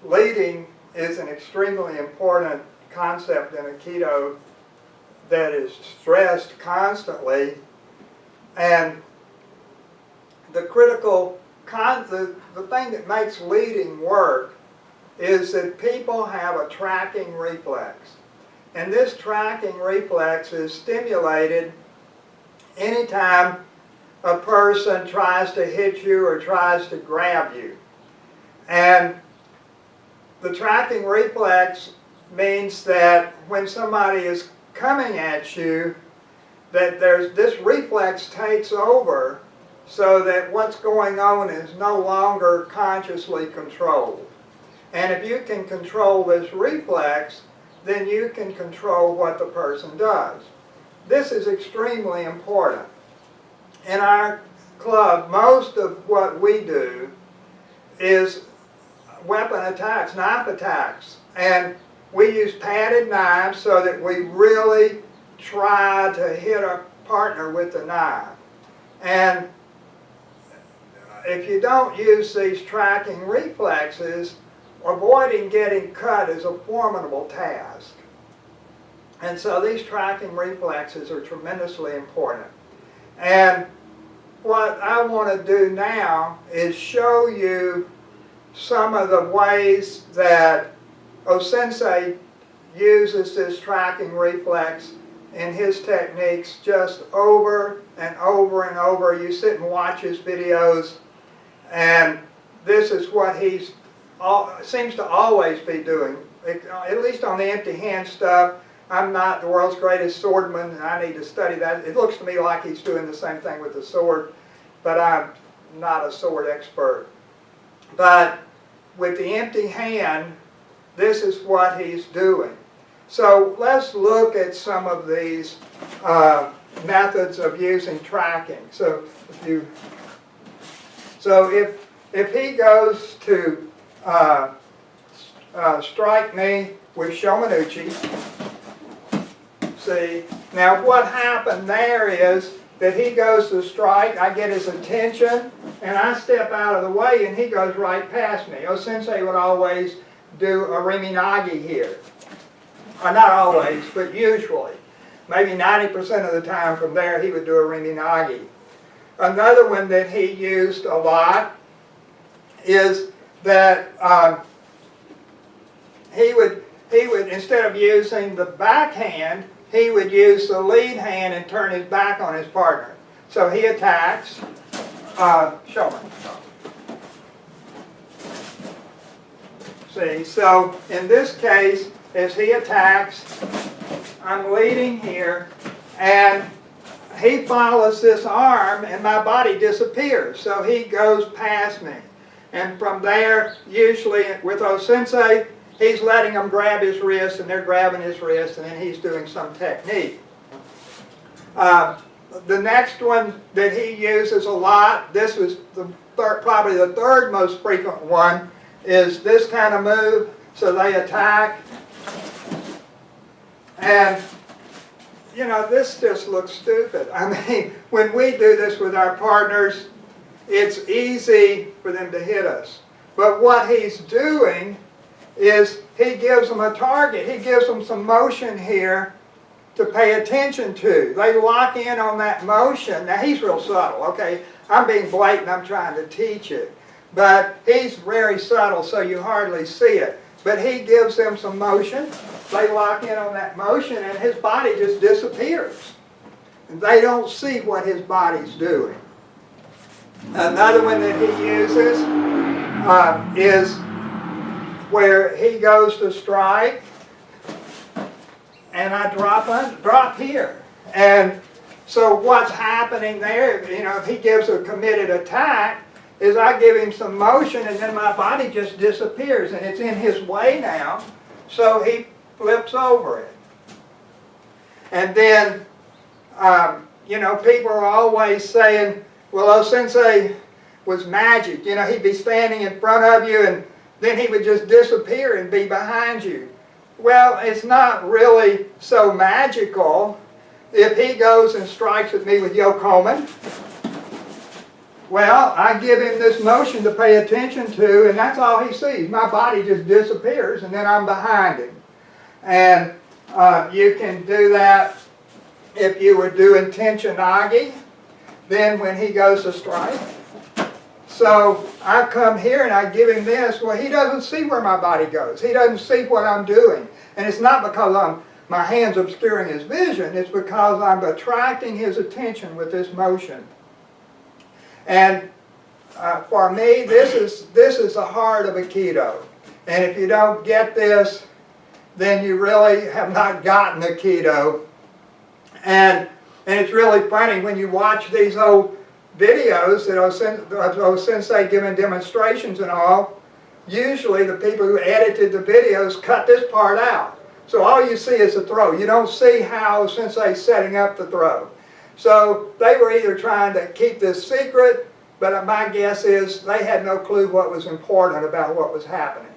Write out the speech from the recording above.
leading is an extremely important concept in Aikido that is stressed constantly, and the critical the thing that makes leading work is that people have a tracking reflex, and this tracking reflex is stimulated anytime a person tries to hit you or tries to grab you. And the tracking reflex means that when somebody is coming at you, that this reflex takes over so that what's going on is no longer consciously controlled. And if you can control this reflex, then you can control what the person does. This is extremely important. In our club, most of what we do is weapon attacks, knife attacks. And we use padded knives so that we really try to hit a partner with the knife. And if you don't use these tracking reflexes, avoiding getting cut is a formidable task. And so these tracking reflexes are tremendously important. And what I want to do now is show you some of the ways that O-sensei uses this tracking reflex in his techniques just over and over and over. You sit and watch his videos, and this is what he seems to always be doing, at least on the empty hand stuff. I'm not the world's greatest swordman, and I need to study that. It looks to me like he's doing the same thing with the sword, but I'm not a sword expert. But with the empty hand, this is what he's doing. So let's look at some of these methods of using tracking. So if he goes to strike me with Shomanuchi, see, now what happened there is that he goes to strike, I get his attention, and I step out of the way, and he goes right past me. O-sensei would always do a riminagi here. Not always, but usually. Maybe 90% of the time from there he would do a riminagi. Another one that he used a lot is that he would, instead of using the backhand, he would use the lead hand and turn his back on his partner. So he attacks, show me. See, so in this case, as he attacks, I'm leading here, and he follows this arm, and my body disappears. So he goes past me. And from there, usually with O-sensei, he's letting them grab his wrist, and they're grabbing his wrist, and then he's doing some technique. The next one that he uses a lot, this was probably the third most frequent one, is this kind of move. So they attack. And, you know, this just looks stupid. I mean, when we do this with our partners, it's easy for them to hit us. But what he's doing is he gives them a target. He gives them some motion here to pay attention to. They lock in on that motion. Now, he's real subtle, okay? I'm being blatant. I'm trying to teach it. But he's very subtle, so you hardly see it. But he gives them some motion. They lock in on that motion, and his body just disappears. And they don't see what his body's doing. Another one that he uses is where he goes to strike, and I drop here. And so what's happening there, you know, if he gives a committed attack, is I give him some motion, and then my body just disappears, and it's in his way now, so he flips over it. And then, you know, people are always saying, well, O-sensei was magic. You know, he'd be standing in front of you, and then he would just disappear and be behind you. Well, it's not really so magical. If he goes and strikes at me with Yokomen, well, I give him this motion to pay attention to, and that's all he sees. My body just disappears, and then I'm behind him. And you can do that if you were doing tenchinagi, then when he goes to strike. So I come here and I give him this. Well, he doesn't see where my body goes. He doesn't see what I'm doing. And it's not because my hand's obscuring his vision. It's because I'm attracting his attention with this motion. And for me, this is the heart of Aikido. And if you don't get this, then you really have not gotten Aikido. And it's really funny when you watch these old videos that are sensei giving demonstrations and all. Usually the people who edited the videos cut this part out. So all you see is the throw. You don't see how sensei's setting up the throw. So they were either trying to keep this secret, but my guess is they had no clue what was important about what was happening.